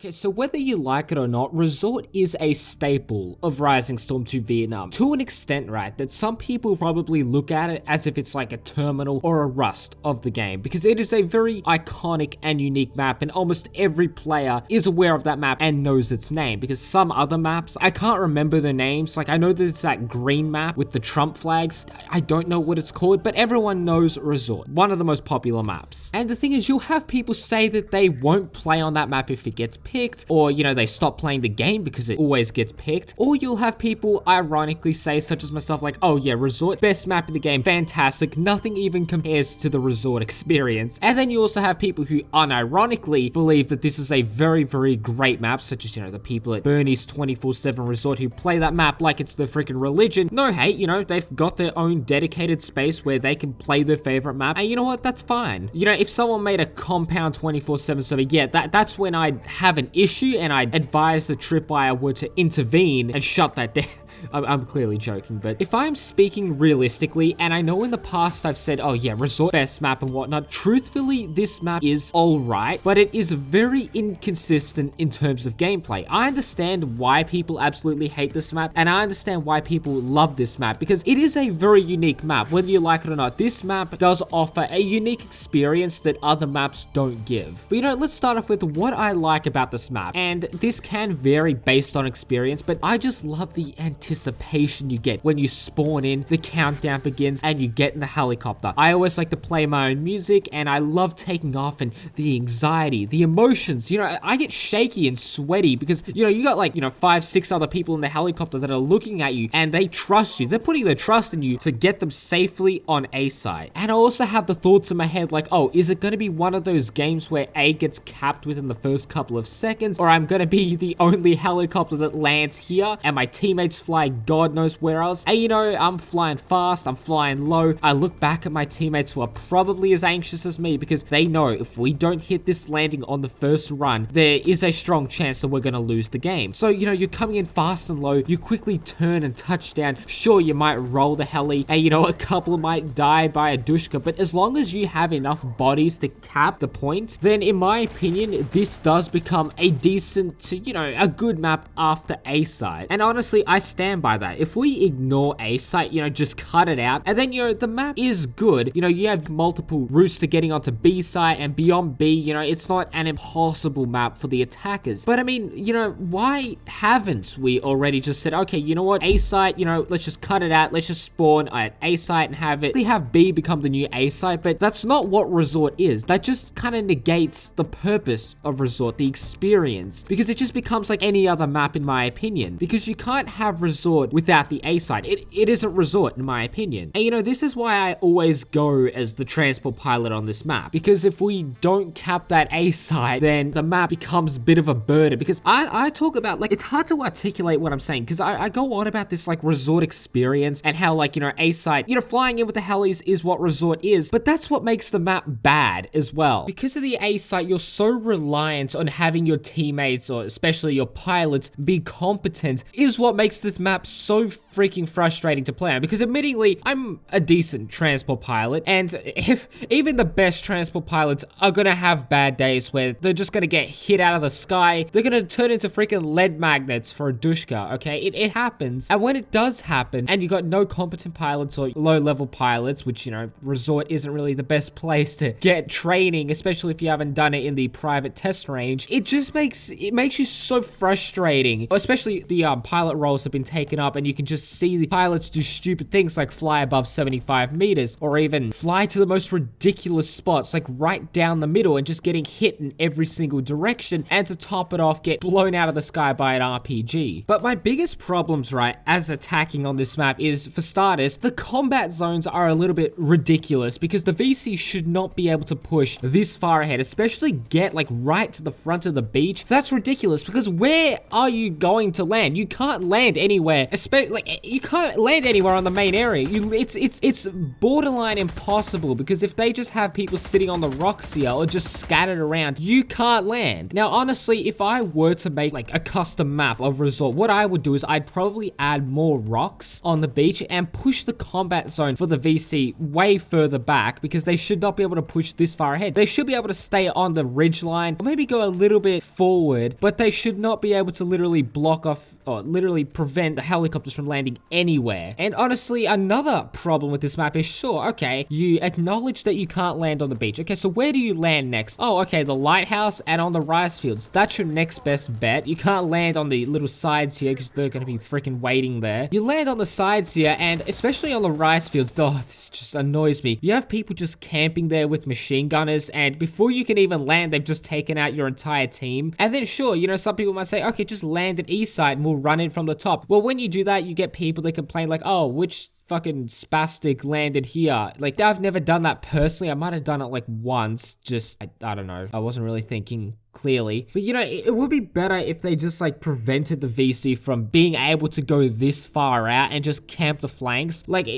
Okay, so whether you like it or not, Resort is a staple of Rising Storm 2 Vietnam. To an extent, right, that some people probably look at it as if it's like a terminal or a rust of the game, because it is a very iconic and unique map, and almost every player is aware of that map and knows its name, because some other maps, I can't remember the names, like I know there's that green map with the Trump flags, I don't know what it's called, but everyone knows Resort, one of the most popular maps. And the thing is, you'll have people say that they won't play on that map if it gets picked, or you know, they stop playing the game because it always gets picked, or you'll have people ironically say, such as myself, like, oh yeah, Resort, best map in the game, fantastic, nothing even compares to the Resort experience. And then you also have people who unironically believe that this is a very, very great map, such as, you know, the people at Bernie's 24/7 Resort who play that map like it's their freaking religion. No hate, you know, they've got their own dedicated space where they can play their favorite map, and you know what, that's fine. You know, if someone made a compound 24/7 server, yeah, that's when I'd have an issue and I'd advise the tripwire were to intervene and shut that down. I'm clearly joking, but if I'm speaking realistically, and I know in the past I've said, oh yeah, Resort best map and whatnot, truthfully, this map is alright, but it is very inconsistent in terms of gameplay. I understand why people absolutely hate this map, and I understand why people love this map, because it is a very unique map, whether you like it or not. This map does offer a unique experience that other maps don't give. But you know, let's start off with what I like about this map, and this can vary based on experience, but I just love the anticipation you get when you spawn in, the countdown begins, and you get in the helicopter. I always like to play my own music, and I love taking off, and the anxiety, the emotions, you know, I get shaky and sweaty because, you know, you got like, you know, 5-6 other people in the helicopter that are looking at you, and they trust you. They're putting their trust in you to get them safely on A site. And I also have the thoughts in my head like, oh, is it going to be one of those games where A gets capped within the first couple of seconds, or I'm going to be the only helicopter that lands here, and my teammates fly God knows where else. And you know, I'm flying fast, I'm flying low. I look back at my teammates who are probably as anxious as me, because they know if we don't hit this landing on the first run, there is a strong chance that we're going to lose the game. So, you know, you're coming in fast and low, you quickly turn and touch down. Sure, you might roll the heli, and you know, a couple might die by a Dushka, but as long as you have enough bodies to cap the point, then in my opinion, this does become a decent to, you know, a good map after A site. And honestly, I stand by that. If we ignore A site, you know, just cut it out, and then, you know, the map is good. You know, you have multiple routes to getting onto B site, and beyond B, you know, it's not an impossible map for the attackers. But I mean, you know, why haven't we already just said, okay, you know what, A site, you know, let's just cut it out, let's just spawn at A site and have it, they have B become the new A site. But that's not what Resort is. That just kind of negates the purpose of Resort, the experience, because it just becomes like any other map in my opinion, because you can't have Resort without the A site. It isn't Resort in my opinion. And you know, this is why I always go as the transport pilot on this map, because if we don't cap that A site, then the map becomes a bit of a burden. Because I talk about, like, it's hard to articulate what I'm saying, because I go on about this like Resort experience and how, like, you know, A site, you know, flying in with the helis is what Resort is, but that's what makes the map bad as well. Because of the A site, you're so reliant on having your teammates, or especially your pilots, be competent, is what makes this map so freaking frustrating to play on. Because admittingly, I'm a decent transport pilot, and if even the best transport pilots are gonna have bad days where they're just gonna get hit out of the sky, they're gonna turn into freaking lead magnets for a Dushka, okay? It happens. And when it does happen, and you got no competent pilots or low-level pilots, which, you know, Resort isn't really the best place to get training, especially if you haven't done it in the private test range, it just makes you so frustrating. Especially the pilot roles have been taken up, and you can just see the pilots do stupid things like fly above 75 meters, or even fly to the most ridiculous spots, like right down the middle, and just getting hit in every single direction, and to top it off, get blown out of the sky by an RPG. But my biggest problems, right, as attacking on this map is, for starters, the combat zones are a little bit ridiculous, because the VC should not be able to push this far ahead, especially get like right to the front of the beach. That's ridiculous, because where are you going to land? You can't land anywhere, especially like you can't land anywhere on the main area. It's borderline impossible, because if they just have people sitting on the rocks here or just scattered around, you can't land. Now honestly, if I were to make like a custom map of Resort, what I would do is I'd probably add more rocks on the beach and push the combat zone for the VC way further back, because they should not be able to push this far ahead. They should be able to stay on the ridge line, or maybe go a little bit bit forward, but they should not be able to literally block off or literally prevent the helicopters from landing anywhere. And honestly, another problem with this map is, sure, okay, you acknowledge that you can't land on the beach. Okay, so where do you land next? Oh, okay, the lighthouse and on the rice fields. That's your next best bet. You can't land on the little sides here because they're going to be freaking waiting there. You land on the sides here, and especially on the rice fields, oh, this just annoys me. You have people just camping there with machine gunners, and before you can even land, they've just taken out your entire team. And then sure, you know, some people might say, okay, just land at east side and we'll run in from the top. Well, when you do that, you get people that complain like, oh, which fucking spastic landed here? Like, I've never done that personally. I might have done it like once, just, I don't know. I wasn't really thinking clearly. But you know, it would be better if they just like prevented the VC from being able to go this far out and just camp the flanks. Like,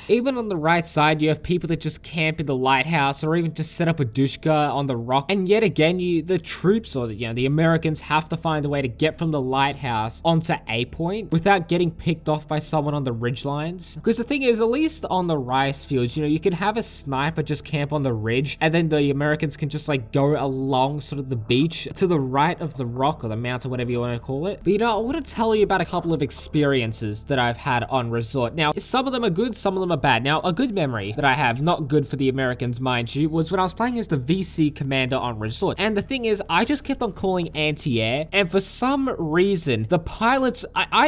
even on the right side, you have people that just camp in the lighthouse or even just set up a dushka on the rock. And yet again, the troops or the Americans have to find a way to get from the lighthouse onto A point without getting picked off by someone on the ridge lines. Because the thing is, at least on the rice fields, you know, you can have a sniper just camp on the ridge and then the Americans can just like go along sort of the beach to the right of the rock or the mountain, whatever you want to call it. But you know, I want to tell you about a couple of experiences that I've had on Resort. Now, some of them are good, some of them are bad. Now, a good memory that I have, not good for the Americans, mind you, was when I was playing as the VC commander on Resort. And the thing is, I just kept on calling anti-air, and for some reason, the pilots,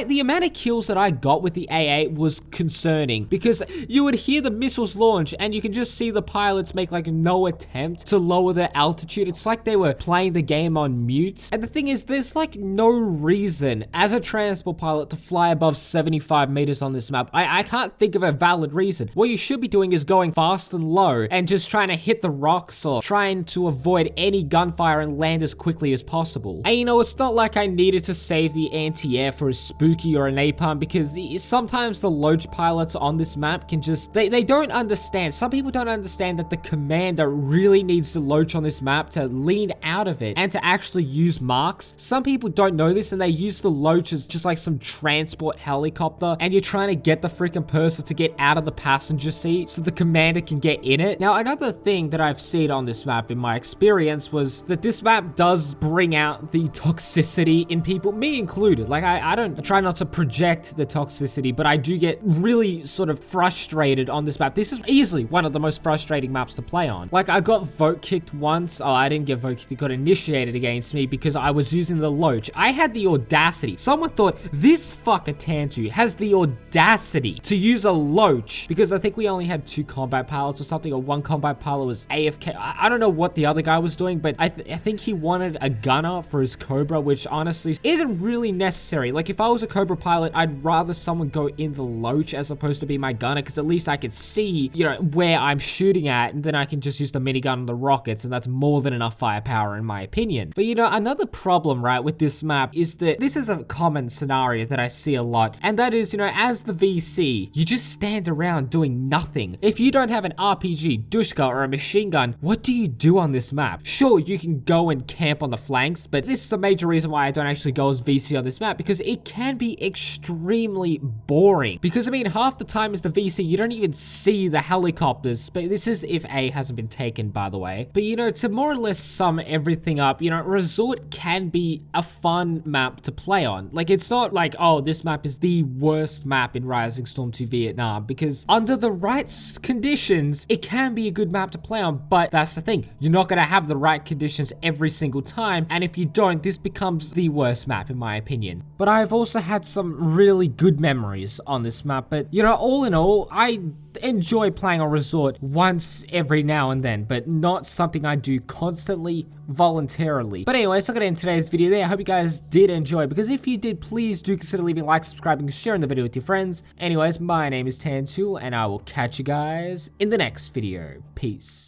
the amount of kills that I got with the AA was concerning, because you would hear the missiles launch and you can just see the pilots make like no attempt to lower their altitude. It's like they were playing the game on mute. And the thing is, there's like no reason as a transport pilot to fly above 75 meters on this map. I can't think of a valid reason. What you should be doing is going fast and low and just trying to hit the rocks or trying to avoid any gunfire and land as quickly as possible. And you know, it's not like I needed to save the anti-air for a spooky or a napalm, because sometimes the loach pilots on this map can just, they don't understand. Some people don't understand that the commander really needs to loach on this map to lean out of it and to actually use marks. Some people don't know this and they use the loach as just like some transport helicopter, and you're trying to get the freaking purser to get out of the passenger seat so the commander can get in it. Now, another thing that I've seen on this map in my experience was that this map does bring out the toxicity in people, me included. Like, I try not to project the toxicity, but I do get really sort of frustrated on this map. This is easily one of the most frustrating maps to play on. Like, I got vote kicked once. Oh, I didn't get vote kicked, it got initiated against me because I was using the loach. I had the audacity. Someone thought, this fucker Tantu has the audacity to use a loach, because I think we only had 2 combat pilots or something, or 1 combat pilot was AFK. I don't know what the other guy was doing, but I think he wanted a gunner for his Cobra, which honestly isn't really necessary. Like, if I was a Cobra pilot, I'd rather someone go in the loach as opposed to be my gunner, because at least I could see, you know, where I'm shooting at, and then I can just use the minigun on the rockets, and that's more than enough firepower in my opinion. But you know, another problem, right, with this map is that this is a common scenario that I see a lot, and that is, you know, as the VC, you just stand around doing nothing. If you don't have an RPG, dushka, or a machine gun, what do you do on this map? Sure, you can go and camp on the flanks, but this is the major reason why I don't actually go as VC on this map, because it can be extremely boring. Because I mean, half the time as the VC, you don't even see the helicopters, but this is if A hasn't been taken, by the way. But you know, to more or less sum everything up, you know, Resort can be a fun map to play on. Like, it's not like, oh, this map is the worst map in Rising Storm 2 Vietnam, because under the right conditions, it can be a good map to play on. But that's the thing, you're not going to have the right conditions every single time, and if you don't, this becomes the worst map in my opinion. But I've also had some really good memories on this map. But you know, all in all, I enjoy playing on Resort once every now and then, but not something I do constantly, voluntarily. But anyways, that's gonna end today's video there. I hope you guys did enjoy, because if you did, please do consider leaving a like, subscribing, and sharing the video with your friends. Anyways, my name is Tantu, and I will catch you guys in the next video. Peace.